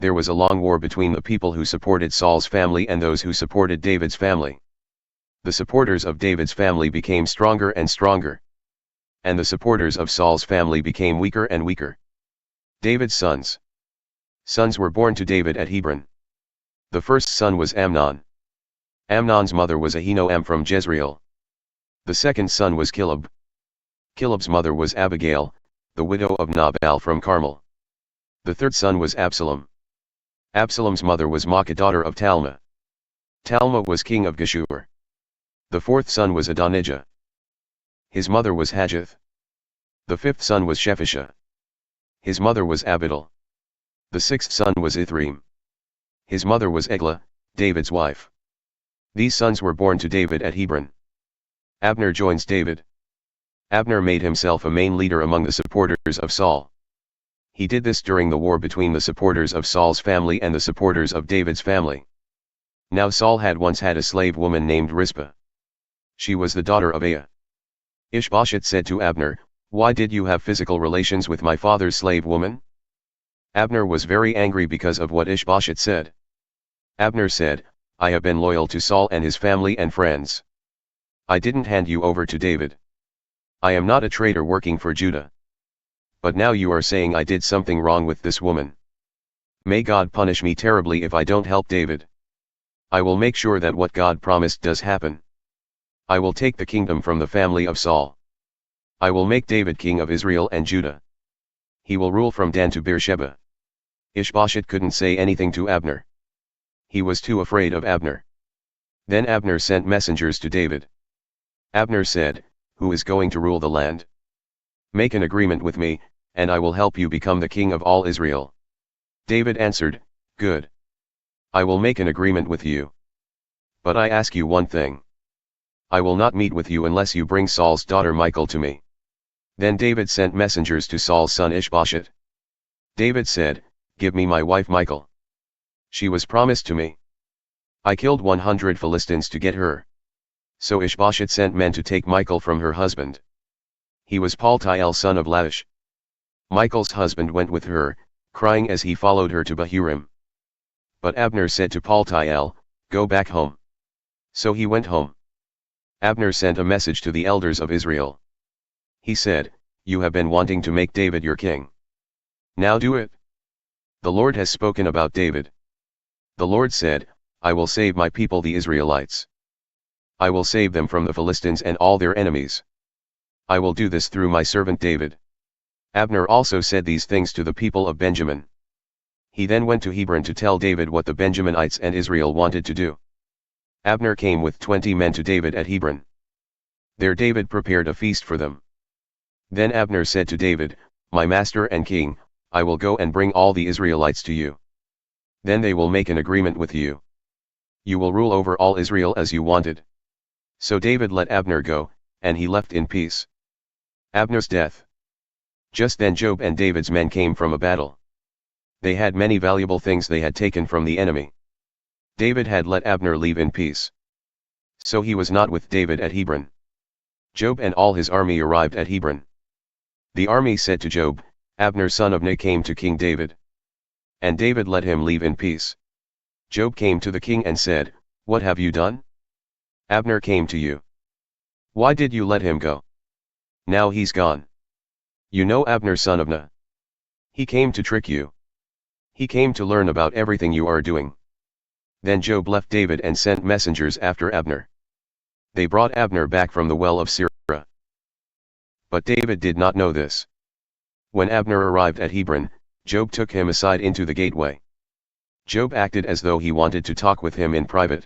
There was a long war between the people who supported Saul's family and those who supported David's family. The supporters of David's family became stronger and stronger, and the supporters of Saul's family became weaker and weaker. David's sons. Sons were born to David at Hebron. The first son was Amnon. Amnon's mother was Ahinoam from Jezreel. The second son was Kileab. Kileab's mother was Abigail, the widow of Nabal from Carmel. The third son was Absalom. Absalom's mother was Maacah, daughter of Talmai. Talmai was king of Geshur. The fourth son was Adonijah. His mother was Haggith. The fifth son was Shephatiah. His mother was Abital. The sixth son was Ithream. His mother was Eglah, David's wife. These sons were born to David at Hebron. Abner joins David. Abner made himself a main leader among the supporters of Saul. He did this during the war between the supporters of Saul's family and the supporters of David's family. Now Saul had once had a slave woman named Rizpah. She was the daughter of Aiah. Ish-Bosheth said to Abner, "Why did you have physical relations with my father's slave woman?" Abner was very angry because of what Ish-Bosheth said. Abner said, "I have been loyal to Saul and his family and friends. I didn't hand you over to David. I am not a traitor working for Judah. But now you are saying I did something wrong with this woman. May God punish me terribly if I don't help David. I will make sure that what God promised does happen. I will take the kingdom from the family of Saul. I will make David king of Israel and Judah. He will rule from Dan to Beersheba." Ish-Bosheth couldn't say anything to Abner. He was too afraid of Abner. Then Abner sent messengers to David. Abner said, "Who is going to rule the land? Make an agreement with me, and I will help you become the king of all Israel." David answered, "Good. I will make an agreement with you. But I ask you one thing. I will not meet with you unless you bring Saul's daughter Michal to me." Then David sent messengers to Saul's son Ish-Bosheth. David said, "Give me my wife Michal. She was promised to me. I killed 100 Philistines to get her." So Ish-Bosheth sent men to take Michal from her husband. He was Paltiel son of Laish. Michal's husband went with her, crying as he followed her to Bahurim. But Abner said to Paltiel, "Go back home." So he went home. Abner sent a message to the elders of Israel. He said, "You have been wanting to make David your king. Now do it. The Lord has spoken about David. The Lord said, I will save my people the Israelites. I will save them from the Philistines and all their enemies. I will do this through my servant David." Abner also said these things to the people of Benjamin. He then went to Hebron to tell David what the Benjaminites and Israel wanted to do. Abner came with 20 men to David at Hebron. There David prepared a feast for them. Then Abner said to David, "My master and king, I will go and bring all the Israelites to you. Then they will make an agreement with you. You will rule over all Israel as you wanted." So David let Abner go, and he left in peace. Abner's death. Just then Joab and David's men came from Abital. They had many valuable things they had taken from the enemy. David had let Abner leave in peace. So he was not with David at Hebron. Joab and all his army arrived at Hebron. The army said to Joab, "Abner son of Ner came to King David." And David let him leave in peace. Joab came to the king and said, "What have you done? Abner came to you. Why did you let him go? Now he's gone. You know Abner son of Ner. He came to trick you. He came to learn about everything you are doing." Then Joab left David and sent messengers after Abner. They brought Abner back from the well of Sirah. But David did not know this. When Abner arrived at Hebron, Joab took him aside into the gateway. Joab acted as though he wanted to talk with him in private.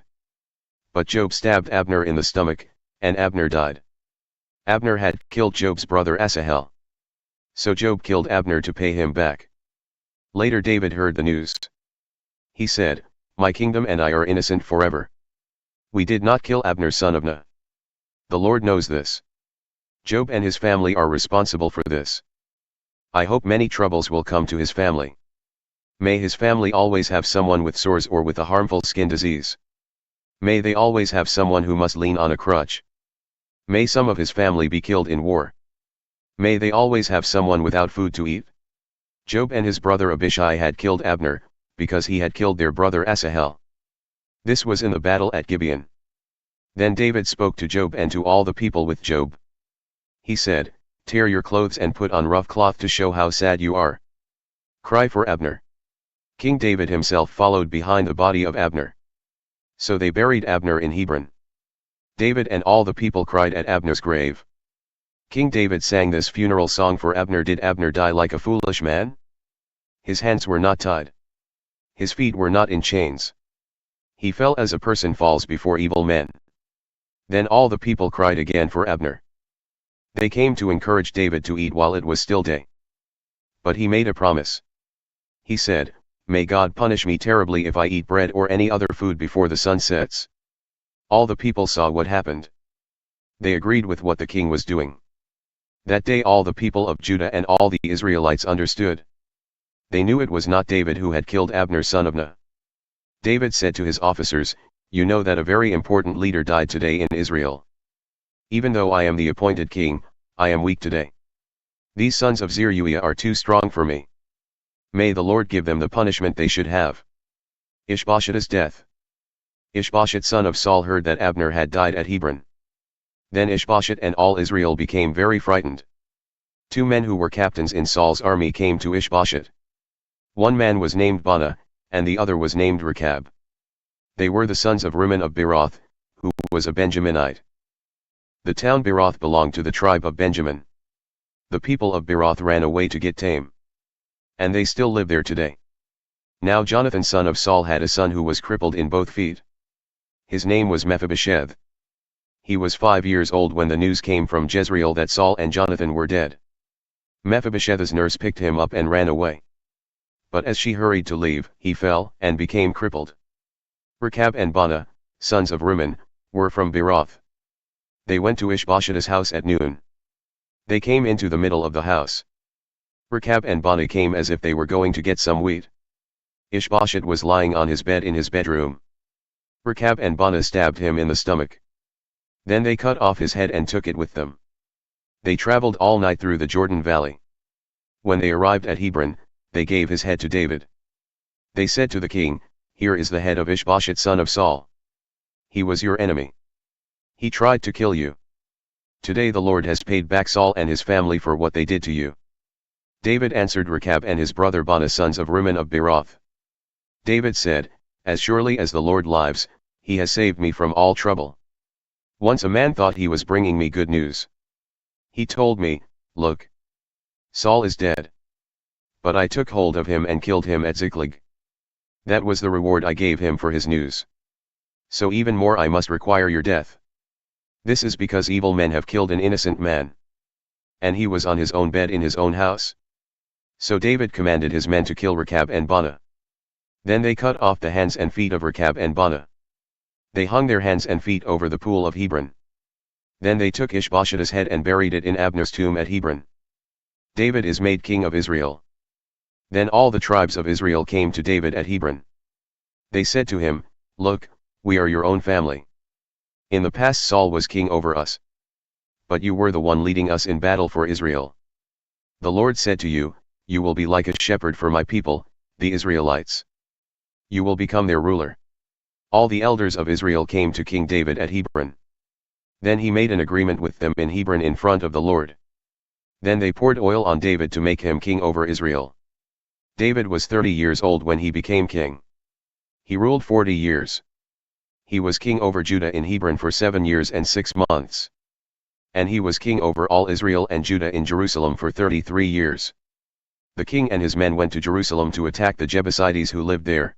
But Joab stabbed Abner in the stomach, and Abner died. Abner had killed Joab's brother Asahel. So Joab killed Abner to pay him back. Later David heard the news. He said, "My kingdom and I are innocent forever. We did not kill Abner son of Ner. The Lord knows this. Joab and his family are responsible for this. I hope many troubles will come to his family. May his family always have someone with sores or with a harmful skin disease. May they always have someone who must lean on a crutch. May some of his family be killed in war. May they always have someone without food to eat." Joab and his brother Abishai had killed Abner, because he had killed their brother Asahel. This was in the battle at Gibeon. Then David spoke to Joab and to all the people with Joab. He said, "Tear your clothes and put on rough cloth to show how sad you are. Cry for Abner." King David himself followed behind the body of Abner. So they buried Abner in Hebron. David and all the people cried at Abner's grave. King David sang this funeral song for Abner. Did Abner die like a foolish man? His hands were not tied. His feet were not in chains. He fell as a person falls before evil men. Then all the people cried again for Abner. They came to encourage David to eat while it was still day. But he made a promise. He said, "May God punish me terribly if I eat bread or any other food before the sun sets." All the people saw what happened. They agreed with what the king was doing. That day all the people of Judah and all the Israelites understood. They knew it was not David who had killed Abner son of Ner. David said to his officers, "You know that a very important leader died today in Israel. Even though I am the appointed king, I am weak today. These sons of Zeruiah are too strong for me. May the Lord give them the punishment they should have." Ish-Bosheth's death. Ish-Bosheth son of Saul heard that Abner had died at Hebron. Then Ish-Bosheth and all Israel became very frightened. 2 men who were captains in Saul's army came to Ish-Bosheth. One man was named Baanah, and the other was named Rechab. They were the sons of Rimmon of Beeroth, who was a Benjaminite. The town Beeroth belonged to the tribe of Benjamin. The people of Beeroth ran away to Gittaim. And they still live there today. Now Jonathan son of Saul had a son who was crippled in both feet. His name was Mephibosheth. He was 5 years old when the news came from Jezreel that Saul and Jonathan were dead. Mephibosheth's nurse picked him up and ran away. But as she hurried to leave, he fell and became crippled. Rechab and Baanah, sons of Rimmon, were from Beeroth. They went to Ish-Bosheth's house at noon. They came into the middle of the house. Rechab and Baanah came as if they were going to get some wheat. Ish-Bosheth was lying on his bed in his bedroom. Rechab and Baanah stabbed him in the stomach. Then they cut off his head and took it with them. They traveled all night through the Jordan Valley. When they arrived at Hebron, they gave his head to David. They said to the king, "Here is the head of Ish-Bosheth son of Saul. He was your enemy. He tried to kill you. Today the Lord has paid back Saul and his family for what they did to you." David answered Rechab and his brother Baanah sons of Rimmon of Beeroth. David said, "As surely as the Lord lives, he has saved me from all trouble. Once a man thought he was bringing me good news. He told me, 'Look, Saul is dead.' But I took hold of him and killed him at Ziklag. That was the reward I gave him for his news. So even more I must require your death. This is because evil men have killed an innocent man. And he was on his own bed in his own house." So David commanded his men to kill Rechab and Baanah. Then they cut off the hands and feet of Rechab and Baanah. They hung their hands and feet over the pool of Hebron. Then they took Ish-Bosheth's head and buried it in Abner's tomb at Hebron. David is made king of Israel. Then all the tribes of Israel came to David at Hebron. They said to him, "Look, we are your own family. In the past Saul was king over us. But you were the one leading us in battle for Israel. The Lord said to you, 'You will be like a shepherd for my people, the Israelites. You will become their ruler.'" All the elders of Israel came to King David at Hebron. Then he made an agreement with them in Hebron in front of the Lord. Then they poured oil on David to make him king over Israel. David was 30 years old when he became king. He ruled 40 years. He was king over Judah in Hebron for 7 years and 6 months. And he was king over all Israel and Judah in Jerusalem for 33 years. The king and his men went to Jerusalem to attack the Jebusites who lived there.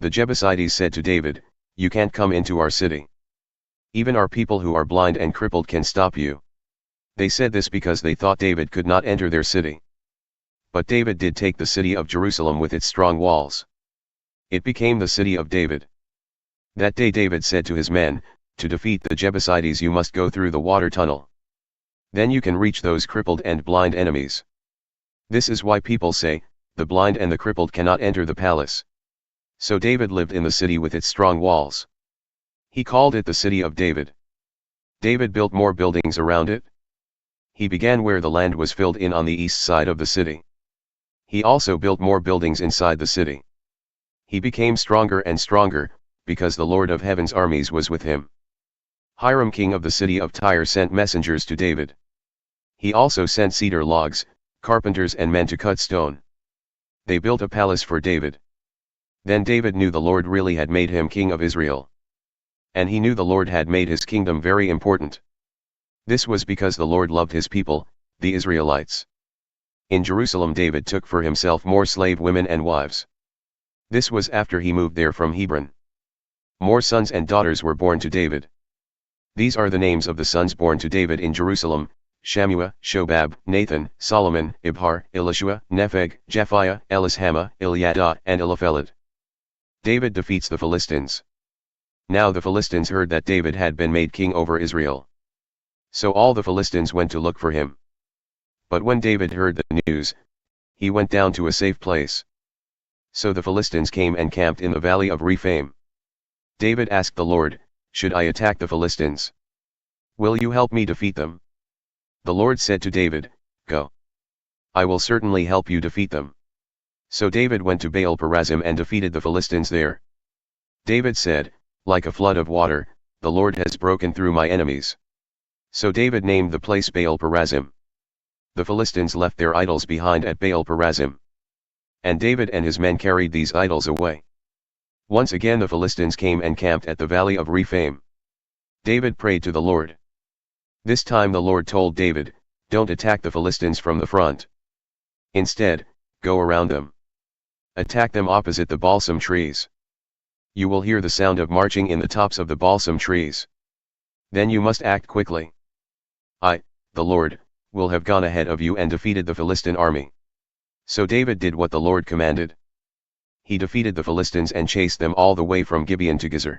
The Jebusites said to David, "You can't come into our city. Even our people who are blind and crippled can stop you." They said this because they thought David could not enter their city. But David did take the city of Jerusalem with its strong walls. It became the city of David. That day David said to his men, "To defeat the Jebusites you must go through the water tunnel. Then you can reach those crippled and blind enemies." This is why people say, "The blind and the crippled cannot enter the palace." So David lived in the city with its strong walls. He called it the city of David. David built more buildings around it. He began where the land was filled in on the east side of the city. He also built more buildings inside the city. He became stronger and stronger, because the Lord of heaven's armies was with him. Hiram king of the city of Tyre sent messengers to David. He also sent cedar logs, carpenters and men to cut stone. They built a palace for David. Then David knew the Lord really had made him king of Israel. And he knew the Lord had made his kingdom very important. This was because the Lord loved his people, the Israelites. In Jerusalem David took for himself more slave women and wives. This was after he moved there from Hebron. More sons and daughters were born to David. These are the names of the sons born to David in Jerusalem: Shammua, Shobab, Nathan, Solomon, Ibhar, Elishua, Nepheg, Japhiah, Elishama, Eliada and Elipheled. David defeats the Philistines. Now the Philistines heard that David had been made king over Israel. So all the Philistines went to look for him. But when David heard the news, he went down to a safe place. So the Philistines came and camped in the valley of Rephaim. David asked the Lord, "Should I attack the Philistines? Will you help me defeat them?" The Lord said to David, "Go. I will certainly help you defeat them." So David went to Baal Perazim and defeated the Philistines there. David said, "Like a flood of water, the Lord has broken through my enemies." So David named the place Baal Perazim. The Philistines left their idols behind at Baal Perazim. And David and his men carried these idols away. Once again the Philistines came and camped at the valley of Rephaim. David prayed to the Lord. This time the Lord told David, "Don't attack the Philistines from the front. Instead, go around them. Attack them opposite the balsam trees. You will hear the sound of marching in the tops of the balsam trees. Then you must act quickly. I, the Lord, will have gone ahead of you and defeated the Philistine army." So David did what the Lord commanded. He defeated the Philistines and chased them all the way from Gibeon to Geshur.